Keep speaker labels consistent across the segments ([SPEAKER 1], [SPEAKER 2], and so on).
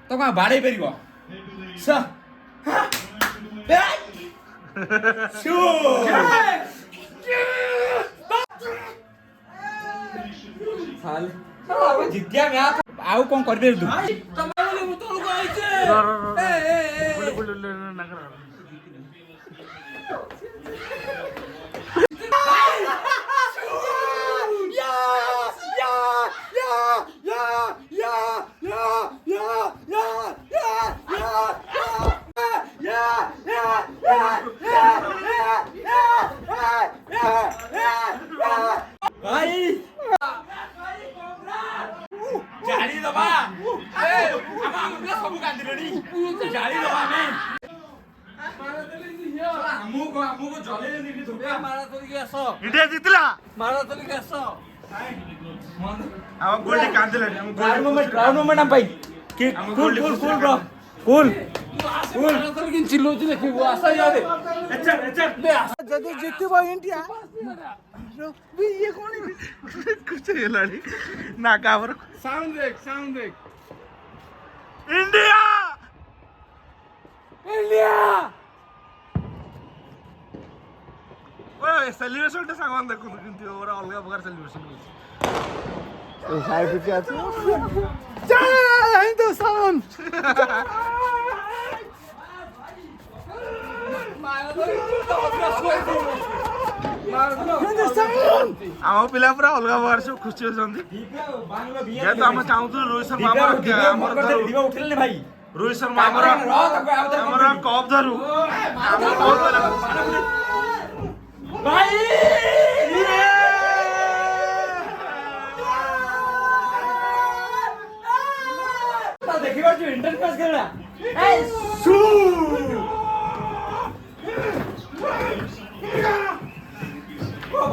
[SPEAKER 1] तो कहाँ भाड़े पेरी को जितिया में आउ कौन कर दे तू जाली दबा सब गांधी रेडी जाली दबा में हमको जले नहीं धोका मारा तो के असो
[SPEAKER 2] इंडिया जितला
[SPEAKER 1] मारा तो के असो
[SPEAKER 2] हम गोल्ड कांदले हम
[SPEAKER 1] ग्राउंड मोमेंट हम भाई कि कूल ब्रो कूल तो किन चिल्लो जी देखि वो आशा याद अच्छा ले जदी जितबो इंडिया भी ये कौन
[SPEAKER 2] कुछ ये लड़ी ना कावर
[SPEAKER 1] साउंड देख
[SPEAKER 2] इंडिया ओए सेलिब्रेशन टा सांगन देखो किंतु ओरा अलगा प्रकार सेलिब्रेशन होछि
[SPEAKER 1] ए हाय पिया जा हिंदुस्तान
[SPEAKER 2] ଆମ ପିଲା ପୁରା ଅଲଗା ପ୍ରକାର ସବୁ ଖୁସି ଅଛନ୍ତି ଯେହେତୁ ଆମେ ଚାହୁଁଥିଲୁ ରୋହିତ ଶର୍ମା ରୋହିତ ଶର୍ମା ଆମର କପ୍ ଧରୁ
[SPEAKER 1] ଦେଖିପାରୁଛୁ ଇଣ୍ଟରନେଟ ମ୍ୟାଚ୍ ଖେଳଣା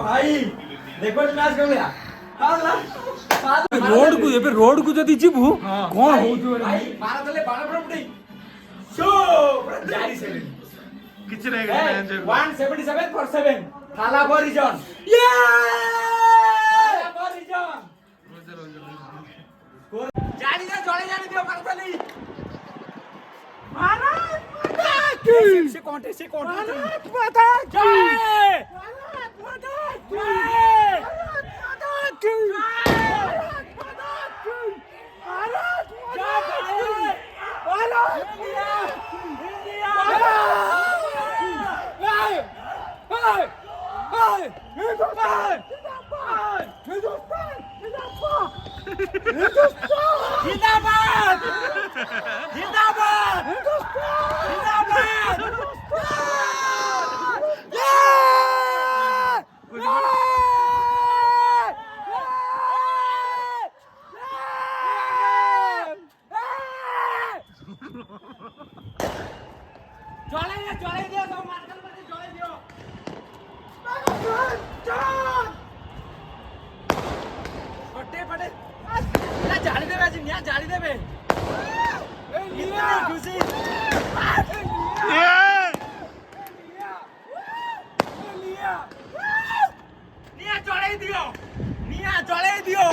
[SPEAKER 1] भाई देखो मैच कर लिया रोड को जदी जीबू कोन होतु भाई मारा तले बाण प्रॉपर्टी शो जारी से
[SPEAKER 2] किछ नहीं गए
[SPEAKER 1] 177 for 7 थाला बरिजन ये बरिजन जारी से जळे जानी दियो मारा तले भारत माता की से कौन भारत माता की जाली देवे खुशी निया जलाई दियो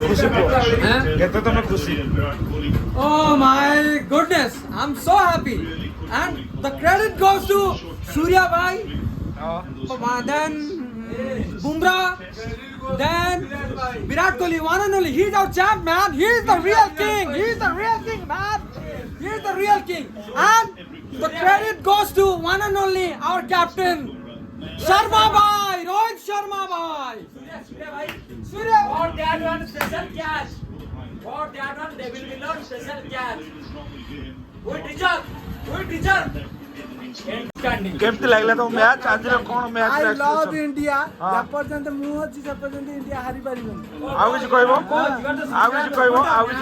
[SPEAKER 2] खुशी केते तमे खुशी
[SPEAKER 3] Oh my goodness, I'm so happy. And the credit goes to Surya Bhai, then Bumrah, then Virat Kohli, one and only. He's our champ, man. He's the real king. He's the real king, man. He's the real king. And the credit goes to one and only our captain, Sharma Bhai, Rohit Sharma Bhai. Surya.
[SPEAKER 4] For that one special catch. For that one they will be not special catch. We deserve. Standing.
[SPEAKER 2] केमती लागला तो match आज रे कोन match
[SPEAKER 1] I love India. जपर्यंत मु अछि जपर्यंत India हारि पारिबन।
[SPEAKER 2] आउ किछ कहबो आउ किछ कहबो
[SPEAKER 1] आउ किछ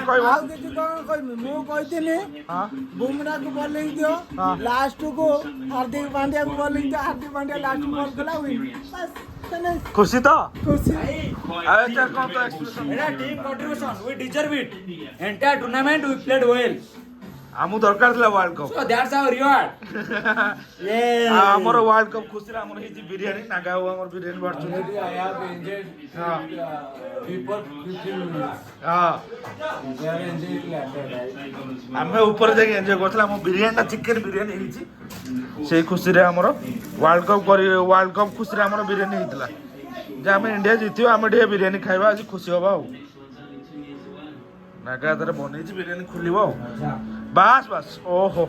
[SPEAKER 1] कोन कहमी मु कहतिनी
[SPEAKER 2] हां
[SPEAKER 1] बुमरा को बॉलिंग दियो लास्ट को हार्दिक पांड्या को बॉलिंग दियो हार्दिक पांड्या लास्ट बॉल कला विन बस तने
[SPEAKER 2] खुशी तो
[SPEAKER 1] खुशी
[SPEAKER 2] अरे चल कोन तो expression
[SPEAKER 4] It's a team contribution. We deserve it. Entire tournament we played well.
[SPEAKER 2] हमु दरकार थला world cup
[SPEAKER 4] So that's our reward. Yeah.
[SPEAKER 2] हमर वर्ल्ड कप खुशी हमर हिजी बिरयानी नागा हो हमर biryani बाटछु
[SPEAKER 3] I have enjoyed people 15 minutes.
[SPEAKER 2] हां
[SPEAKER 3] They are enjoying later.
[SPEAKER 2] हमें ऊपर जाके एन्जॉय करथला हम बिरयानी चिकन बिरयानी हिजी से खुशी रे हमर वर्ल्ड कप खुशी रे हमर बिरयानी हितला जे हम इंडिया जीतियो हम डे बिरयानी खाइबा आज खुशी होबा हो नागा दरे बनेछि बिरयानी खुलिबो बस बस ओ हो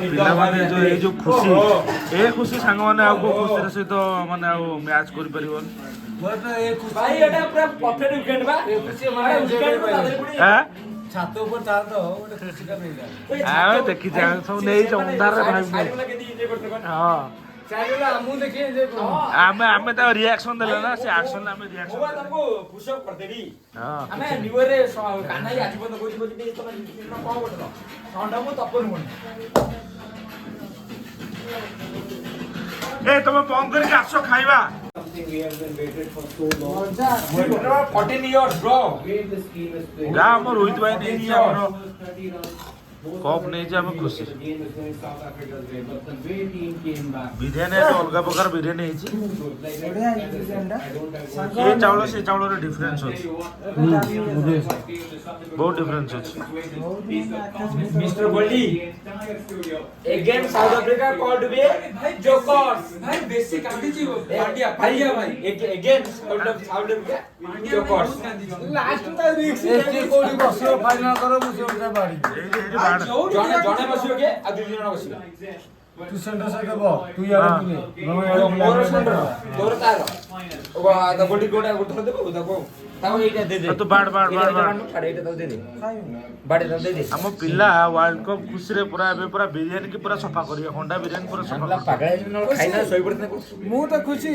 [SPEAKER 2] पिला माने जो खुशी ए खुशी सांग माने आको खुशी रे सहित माने आ मैच करि परिबन
[SPEAKER 4] भाई एटा पूरा परफेक्ट विकेट बा।
[SPEAKER 3] ये खुशी हमारे
[SPEAKER 4] विकेट को तादरे पुणी
[SPEAKER 2] हैं
[SPEAKER 3] छातों ऊपर तार दो ଗୋଟେ ଖୁସି का मिलेगा।
[SPEAKER 2] आ देखि जा सब नै छ अंधार रे भाई
[SPEAKER 4] साइड वाला केदी एन्जॉय करते कोन।
[SPEAKER 2] हां
[SPEAKER 3] चाहिए ना हमू देखिए जे
[SPEAKER 2] हमें तो रिएक्शन देले ना से एक्शन में
[SPEAKER 4] मोबा
[SPEAKER 2] रिएक्शन
[SPEAKER 4] तमको पुश अप करते दी।
[SPEAKER 2] हां
[SPEAKER 4] ଆମେ ନ୍ୟୁରେ କାହ୍ନା ଆଜି ପର୍ଯ୍ୟନ୍ତ କହୁଛି ଟିକେ ତମେ କଣ କରୁଛ ଥଣ୍ଡା ମୁଁ ତପନ ମୁଣି
[SPEAKER 2] ए तुम फोन करके आसो खाइबा
[SPEAKER 3] something we have been waited for so long.
[SPEAKER 4] 14 years bro.
[SPEAKER 3] Again this team is playing.
[SPEAKER 2] जा हम रोहित भाई नहीं छी हमरो
[SPEAKER 3] 30 runs.
[SPEAKER 2] कप नहीं छी हम खुशी
[SPEAKER 3] The game is going South Africa's way, but the way team came back.
[SPEAKER 2] Biryani तो अलग प्रकार बिरयानी छी
[SPEAKER 1] बढ़िया है बिरयानी
[SPEAKER 2] ये चावल से चावल रे डिफरेंस होछ बहुत difference होछ
[SPEAKER 4] Mr. Goldie. Again South Africa called to be jokers.
[SPEAKER 3] भाई बेसिक गांधी जी पांड्या पांड्या भाई
[SPEAKER 4] Again South Africa jokers.
[SPEAKER 1] Last तो रिक्स
[SPEAKER 3] एके कोडी बसियो फाइनल करो मुझे उनसे बाड़ी
[SPEAKER 2] ए बाड़
[SPEAKER 4] ଜଣେ ବସିବ କି ଆଉ ଦୁଇ ଜଣ ବସିବ
[SPEAKER 3] तू सेंटर से देबो तू यार तू
[SPEAKER 4] ମୋର ସେଣ୍ଟର ତୋର ତାର ଗୋଟି ଗୋଟା ଧର ଦେବ ତାକୁ ତାକୁ ଏଇଟା ଦେ ଦେ
[SPEAKER 2] तो बाड़ बाड़ बाड़ बाड़
[SPEAKER 4] ଛାଡ ଏଇଟା ତାକୁ ଦେ ଦେ ବାଡେ ତାକୁ ଦେ दे
[SPEAKER 2] हम पिला वर्ल्ड कप खुशी रे पूरा एबे पूरा बिरयानी की पूरा सफा करियो होंडा बिरयानी पूरा सफा
[SPEAKER 4] ହେଲା ପାଗଳା ହେଇଯିବ ନହେଲେ ଖାଇନା ଶୋଇ ପଡିଥିଲେ
[SPEAKER 1] ମୁଁ ତ ଖୁସି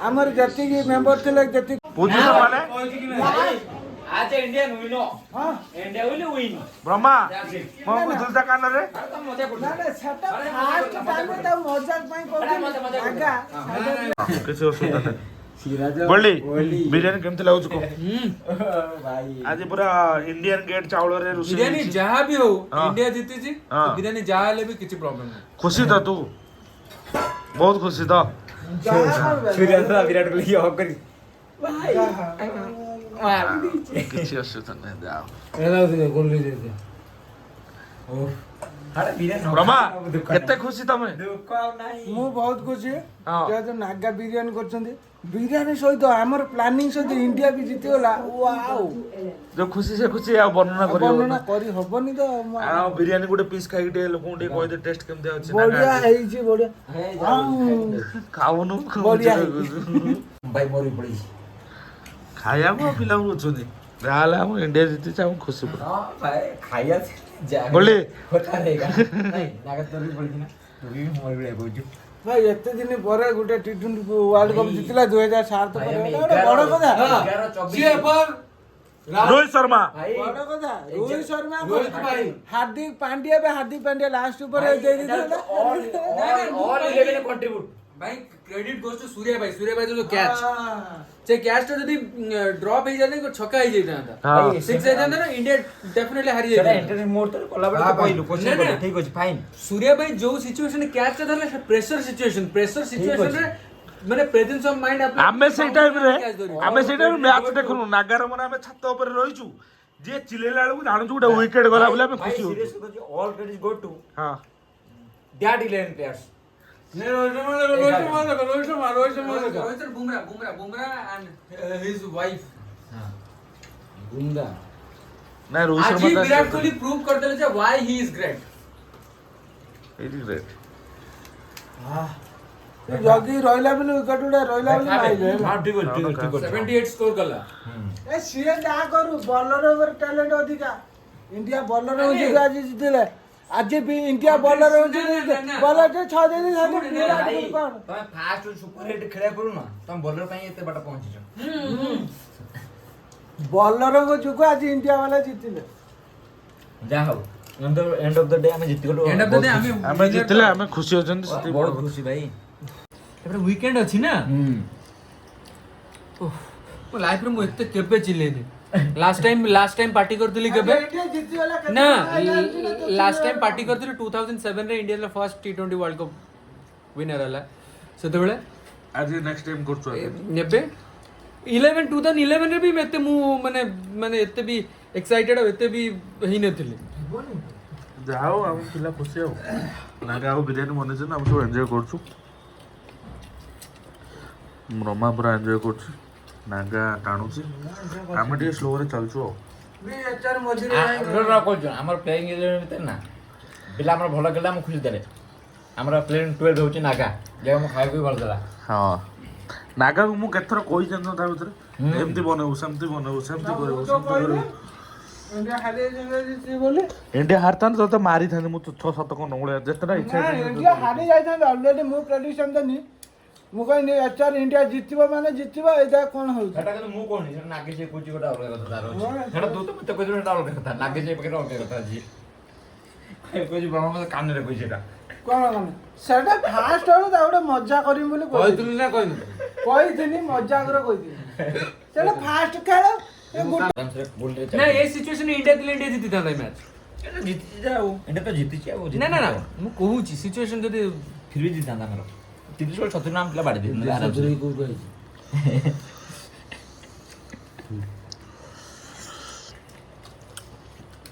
[SPEAKER 1] ଆମର ଯେତିକି ମେମ୍ବର ଥିଲେ ଯେତିକି
[SPEAKER 2] पूजी तो माने
[SPEAKER 4] आज इंडियन विन हां इंडिया विल विन
[SPEAKER 2] ब्रह्मा मो बुझलता कान रे
[SPEAKER 4] ତମ ମଜା କରୁଛ
[SPEAKER 1] ନା ନା ସେଟା ଫାଷ୍ଟ ଟାଇମ ତା ମଜାକ ପାଇଁ କହୁଥିଲି ଆଗା
[SPEAKER 2] କିଛି ଅସୁବିଧା नहीं बोली बिरयानी केमती लागुछ को
[SPEAKER 1] ଭାଇ
[SPEAKER 2] आज पूरा इंडियन गेट चावल रे रुसी
[SPEAKER 3] बिरयानी जहां भी हो
[SPEAKER 2] हाँ।
[SPEAKER 3] इंडिया जीती जी
[SPEAKER 2] हाँ।
[SPEAKER 3] तो बिरयानी जहां हेले भी किछि प्रॉब्लम नहीं।
[SPEAKER 2] खुशी तो तू बहुत खुशी तो
[SPEAKER 4] विराट कोहली हक करी
[SPEAKER 2] किछि असुविधा नहीं जाओ
[SPEAKER 3] एला दे गोल दे दे
[SPEAKER 4] हाडा विराट
[SPEAKER 2] ब्रह्मा केते खुशी तमे
[SPEAKER 4] दुख ଆଉ ନାହିଁ
[SPEAKER 1] ମୁଁ ବହୁତ ଖୁସି
[SPEAKER 2] ହଁ।
[SPEAKER 1] ଯେହେତୁ ନାଗା ବିରିୟାନୀ କରୁଛନ୍ତି ବିରିୟାନୀ ସହିତ ଆମର ପ୍ଲାନିଂ ସହିତ ଇଣ୍ଡିଆ ବି ଜିତିଗଲା ୱାଓ
[SPEAKER 2] जो खुशी से खुशी आ वर्णना करियो
[SPEAKER 1] ବର୍ଣ୍ଣନା କରି ହବନି ତ
[SPEAKER 2] आ बिरयानी गुटे पीस खाई टे लोक गुटे कहि दे टेस्ट केमते अछि
[SPEAKER 1] ବଢିଆ ହେଇଛି ବଢିଆ
[SPEAKER 2] खाउनु
[SPEAKER 1] ବଢିଆ
[SPEAKER 4] ଭାଇ ମରି ପଡି
[SPEAKER 2] खाया को पिला रुचुनी राला हम इंडिया जीती हम खुशी पुरा
[SPEAKER 4] हां भाई खाइया जा
[SPEAKER 2] बोली
[SPEAKER 4] होता रहेगा नहीं लागत तो भी पड़ी ना तू भी मरि पड़े बोलू
[SPEAKER 1] ଭାଇ ଏତେ ଦିନ ପରେ ଗୋଟେ ଟି20 ୱାର୍ଲଡ କପ୍ ଜିତିଲା 2007 ପରେ ଏଟା ଗୋଟେ ବଡ କଥା
[SPEAKER 4] 11 24
[SPEAKER 3] ସିଏ पर
[SPEAKER 2] रोहित शर्मा
[SPEAKER 4] भाई
[SPEAKER 1] ବଡ କଥା ରୋହିତ ଶର୍ମା
[SPEAKER 3] ରୋହିତ ଭାଇ
[SPEAKER 1] ହାର୍ଦିକ ପାଣ୍ଡ୍ୟା ଲାଷ୍ଟ ଉପରେ ଦେଇ ଦେଇଥିଲା
[SPEAKER 4] all 11 contribute
[SPEAKER 3] भाई क्रेडिट गोस टू सूर्या भाई जो कैच से कैच तो यदि ड्रॉप हो जाने को छक्का ही जाता
[SPEAKER 2] हाँ।
[SPEAKER 3] 6 जाता ना इंडिया डेफिनेटली हारी
[SPEAKER 4] सेटा
[SPEAKER 3] जाता
[SPEAKER 4] एंट्री मोड तो कोला
[SPEAKER 3] हाँ
[SPEAKER 4] बळे कहलु
[SPEAKER 3] भाई।
[SPEAKER 4] क्वेश्चन
[SPEAKER 3] नहीं,
[SPEAKER 4] कर
[SPEAKER 3] नहीं।
[SPEAKER 4] ठीक अछि फाइन
[SPEAKER 3] सूर्या भाई जो सिचुएशन कैच था प्रेशर सिचुएशन रे माने प्रेजेंस ऑफ माइंड
[SPEAKER 2] आमे से टाइम रे आमे से टाइम मैच देखुनु नागार मन आमे छत ऊपर रहिचु जे चिलेला बेलू जानु छु गोटे विकेट गला बोले आमे खुशी हो
[SPEAKER 4] all credit go to
[SPEAKER 2] हां
[SPEAKER 4] that 11 players.
[SPEAKER 3] नहीं Rohit Sharma Bumrah and his wife
[SPEAKER 4] Bumrah.
[SPEAKER 2] ना रोहित
[SPEAKER 3] आज ही
[SPEAKER 2] शर्मा
[SPEAKER 3] विराट कोहली प्रूव कर देले जे why he is great
[SPEAKER 2] it is great
[SPEAKER 1] जगी रहिला बेलू विकेट उडा रहिला बेलू माइले
[SPEAKER 4] हाँ ठीक है
[SPEAKER 3] 78 स्कोर कला
[SPEAKER 1] ए सीए जा करू बॉलर ओवर टैलेंट अधिका इंडिया बॉलर हो जे आज जितले आज भी इंडिया बॉलर हो जे बॉलर जे 6 दिन साथे विराट कोहली कोन
[SPEAKER 4] तमे फास्ट सुपर हिट खेले पड़ू ना तम बॉलर ପାଇଁ एते बाटा पहुंची
[SPEAKER 1] बॉलर को जुको आज इंडिया वाला जितले
[SPEAKER 4] जा हो एंड ऑफ द डे हमें जीत गलो
[SPEAKER 3] एंड ऑफ द डे हमें
[SPEAKER 2] आमे जितले आमे खुशी होचन सेति
[SPEAKER 4] बहुत खुशी भाई
[SPEAKER 3] एबरे वीकेंड अछि ना ओ लाइफ रे मु एते केबे चिलेनी लास्ट टाइम पार्टी करतली केबे
[SPEAKER 1] इंडिया जितली वाला
[SPEAKER 3] ना लास्ट टाइम पार्टी करतली 2007 रे इंडिया ला first T20 world cup winner हला सेतेबेले
[SPEAKER 2] आज नेक्स्ट टाइम करछु
[SPEAKER 3] नेबे 2011 रे भी मैं एते मु माने एते भी एक्साइटेड एते भी ही नथिली
[SPEAKER 2] जाओ हम पिला खुशी हो नागा हो बिरयानी बनेछ ना हम सब एन्जॉय करछु ब्रह्मा पूरा एन्जॉय करछु नागा टाणुची हम ଟିକେ स्लो रे चलछु
[SPEAKER 1] भी एचआर मझिरे
[SPEAKER 4] रो को हमर प्लेइंग 11 भीतर ना पिला हमर भलो गेला हम खुशी देले हमर प्लेइंग 12 होची नागा जे हम खाइ भी भल देला
[SPEAKER 2] हां नागा को मु केथर कोइ जन ता भीतर एमती बनाउ सेमती करू
[SPEAKER 1] इंडिया हारे जे बोले
[SPEAKER 2] इंडिया हारतान तो मारी थाने मु 6-7 को नौळे जेतरा इच्छा
[SPEAKER 1] इंडिया हारे जाइथा ऑलरेडी मु प्रेडिक्शन दनी मु कहि एचआर इंडिया जितबो माने जितबो एदा कोन हो
[SPEAKER 4] सेटा के मु कोनी से नागे से कोची गोटा अलग कथा तारो सेटा दो तो मते कोची गोटा अलग कथा नागे से पके अलग कथा जी कोची ब्रह्मा मते कान रे कोई सेटा
[SPEAKER 1] कोन सेटा फास्ट हो दाउडे मजा करिम बोली
[SPEAKER 3] कहतुली ना कहनी
[SPEAKER 1] मजा कर कहिथिनी सेटा फास्ट खेल
[SPEAKER 4] आराम से बोल रे
[SPEAKER 3] ना ये सिचुएशन इंडिया के लिए इंडिया जीती था मैच
[SPEAKER 4] जीती जाओ इंडिया तो जीती जाओ
[SPEAKER 3] ना ना ना मु कहू छी सिचुएशन जदी
[SPEAKER 4] फिर भी जीता हमर 30 गोल 70 नाम पिला बाड़ी दे आराम से
[SPEAKER 3] को कहि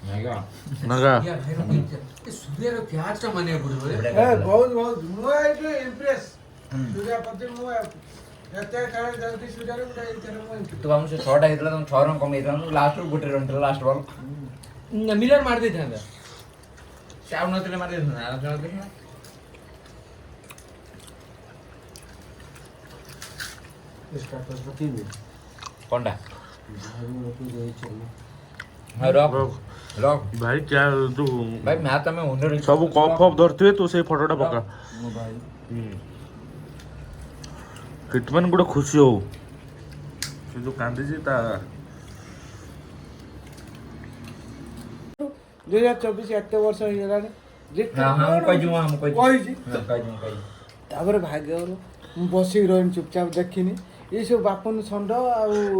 [SPEAKER 4] नागा
[SPEAKER 2] नागा
[SPEAKER 3] यार ये सूर्य रो प्यार ता माने पड़ो
[SPEAKER 1] ए बहुत मु आइले इंप्रेस सूर्या पति मु एते खेल जल्दी सूर्या रे उठा इतर मु
[SPEAKER 4] तो हम से 6 टा हेतला तो 6 रन कम हेतला लास्ट गोटे रन लास्ट बॉल
[SPEAKER 3] मिलर मार दे था
[SPEAKER 4] चाउ नतले मार दे आराम से देख ना
[SPEAKER 1] स्टार्टर पति भी
[SPEAKER 4] कोंडा हां रॉक रॉक
[SPEAKER 2] भाई क्या तू
[SPEAKER 4] भाई मैं तो मैं ओनर
[SPEAKER 2] सब कप फप धरथिबे तू से फोटोटा पका
[SPEAKER 1] मो भाई
[SPEAKER 2] किटमैन गुडे खुशी हो से जो कांदी जी ता
[SPEAKER 1] 2024 एते वर्ष हो गेलानी जे
[SPEAKER 4] हां हम कहि जु हम
[SPEAKER 1] कहि जी
[SPEAKER 4] कहि
[SPEAKER 1] तापर भाग्य मु बसी रहन चुपचाप देखिनी ये सब बापन संड आ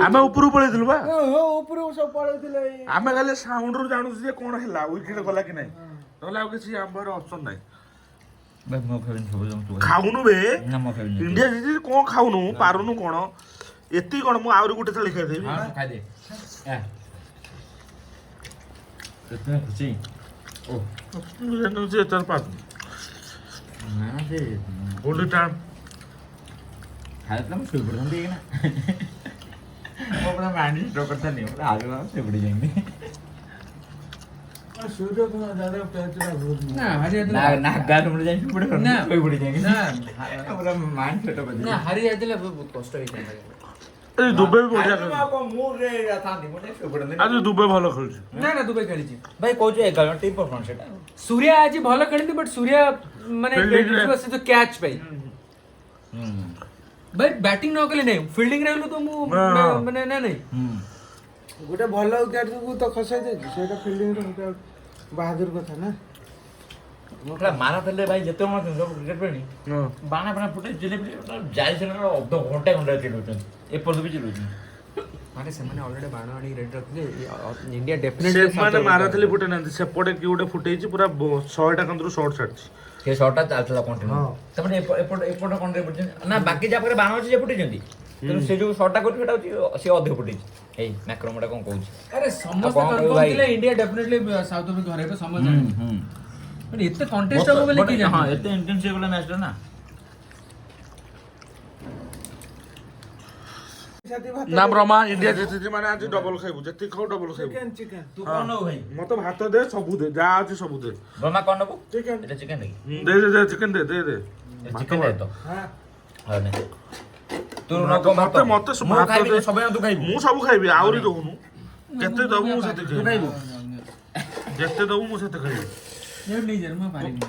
[SPEAKER 2] आमे ऊपर पळे दिलु बा
[SPEAKER 1] हो ऊपर सब पळेथिले
[SPEAKER 2] आमे खाली साउंड रो जानू जे कोन हैला विकेट गला कि नहीं नला किसी आंबर ऑप्शन नहीं
[SPEAKER 4] भाई मो फेवन सब जम तू
[SPEAKER 2] खाउनु बे
[SPEAKER 4] ना मो फेवन
[SPEAKER 2] इंडिया जी कोन खाउनु पारुनु कोन एती कोन मु आउरी गुटे थली खाइ देबी
[SPEAKER 4] हां खा दे ए कितना खुशी ओ
[SPEAKER 2] जानू जे 4-5
[SPEAKER 4] ना दे
[SPEAKER 2] गोल्ड टाइम
[SPEAKER 4] खाए तो हम शुरू कर देंगे ना वो अपना माइंड स्टॉक करता नहीं वो आगे वाला से बढ़ जाएंगे
[SPEAKER 1] सूर्य को ज्यादा पैसा बहुत
[SPEAKER 3] ना हरी
[SPEAKER 4] ना ना गाल उड़ जाएंगे बड़े
[SPEAKER 3] ना।
[SPEAKER 4] कोई बढ़ जाएंगे
[SPEAKER 3] ना
[SPEAKER 4] पूरा माइंड सेटअप कर
[SPEAKER 3] ना हरी जाइले बहुत कष्ट होई
[SPEAKER 2] ए दुबई भी बढ़िया खेल
[SPEAKER 4] को मुंह रे था नहीं मोटे से बढ़
[SPEAKER 2] आज दुबई ভালো খেলছে
[SPEAKER 3] ना ना दुबई खेली
[SPEAKER 4] भाई कोच एक गलत टीम परफॉर्मेंस सेटा
[SPEAKER 3] सूर्य आज भलो खेली बट सूर्य माने
[SPEAKER 2] Fielding रे।
[SPEAKER 3] से तो कैच पाई भाई बैटिंग न कले नहीं फील्डिंग रहलो तो मु
[SPEAKER 2] हाँ।
[SPEAKER 3] माने ना नहीं
[SPEAKER 1] गोटे भल विकेट को तो खसाई दे सेटा फील्डिंग रे गोटे बहादुर कथा ना
[SPEAKER 4] मोटा मारा थले भाई जते मन सब क्रिकेट पे नहीं बाना बाना फुटे जिले जाय से ना अब तो घंटे घंटे चिलुचन ए पर भी चिलुचन
[SPEAKER 3] माने से माने ऑलरेडी बाण आनी रेड रखले इंडिया
[SPEAKER 2] से
[SPEAKER 3] डेफिनेटली
[SPEAKER 2] माने मारा थली फुटे ना सेपटे की गोटे फुटेची पूरा 100 टा कंद्रु शॉट छाडची
[SPEAKER 4] ସେ ସର୍ଟଟା ଚାଲିଥିଲା କଣ୍ଟିନ୍ୟୁ ତାପରେ ଏପଟ କଣ୍ଟ୍ରି ନା ବାକି ଯାହା ପାଖରେ ବାଣ ଅଛି ସେ ଫୁଟେଇଛନ୍ତି କିନ୍ତୁ ସେ ଯୋଉ ସର୍ଟଟା କରୁଛି ସେଟା ହଉଛି ସେ ଅଧିକ ଫୁଟେଇଛି ଏଇ ମ୍ୟାକ୍ରୋମଟା କଣ କହୁଛି
[SPEAKER 3] ଆରେ ସମସ୍ତେ
[SPEAKER 4] କଣ କହିବୁ
[SPEAKER 3] କନଫର୍ମ
[SPEAKER 4] ଭାଇ?
[SPEAKER 3] ଥିଲେ ଇଣ୍ଡିଆ ଡେଫିନେଟଲି ସାଉଥ ଆଫ୍ରିକା ହରେଇବ ସମସ୍ତେ ଜାଣିବେ ମାନେ ଏତେ କଣ୍ଟେଷ୍ଟ ହବ ବୋଲି କି
[SPEAKER 4] ହଁ
[SPEAKER 3] ଜାଣି
[SPEAKER 4] ଏତେ ଇଣ୍ଟେନ୍ସ ହେଇଗଲା ମ୍ୟାଚଟା ନା
[SPEAKER 2] ନା ବ୍ରହ୍ମା ଇଣ୍ଡିଆ ଜିତିଛି ମାନେ ଆଜି ଡବଲ ଖାଇବୁ ଯେତିକି ଖାଉ ଡବଲ ଖାଇବୁ
[SPEAKER 3] ଚିକେନ
[SPEAKER 4] ତୁ କଣ ନବୁ ଭାଇ
[SPEAKER 2] ମତେ ଭାତ ଦେ ସବୁ ଦେ ଯାହା ଅଛି ସବୁ ଦେ
[SPEAKER 4] ବ୍ରହ୍ମା କଣ ନବୁ
[SPEAKER 3] ଚିକେନ
[SPEAKER 4] ଏଟା ଚିକେନ ନାকি
[SPEAKER 2] ଦେ ଦେ ଦେ ଚିକେନ ଦେ ଦେ ଦେ
[SPEAKER 4] ଚିକେନ ଦେ ତ
[SPEAKER 3] ହଁ
[SPEAKER 4] ହଁ ନେ ତୁ
[SPEAKER 2] ମତେ-
[SPEAKER 4] ନକ
[SPEAKER 2] ମତେ- ମତେ
[SPEAKER 4] ମୁଁ
[SPEAKER 2] ଭାତ
[SPEAKER 4] ଖାଇବି
[SPEAKER 2] ଦେ।
[SPEAKER 4] ସବୁ ତୁ ଖାଇବୁ
[SPEAKER 2] ମୁଁ ସବୁ ଖାଇବି ଆହୁରି ଦଉନୁ କେତେ ଦବୁ ମୁଁ ସେତେ
[SPEAKER 4] ତୁ
[SPEAKER 2] ଖାଇବି
[SPEAKER 4] ଖାଇବୁ
[SPEAKER 2] ଯେତେ ଦବୁ ମୁଁ ସେତେ ଖାଇବି
[SPEAKER 3] ନିଜର ମୁଁ ପାରିବି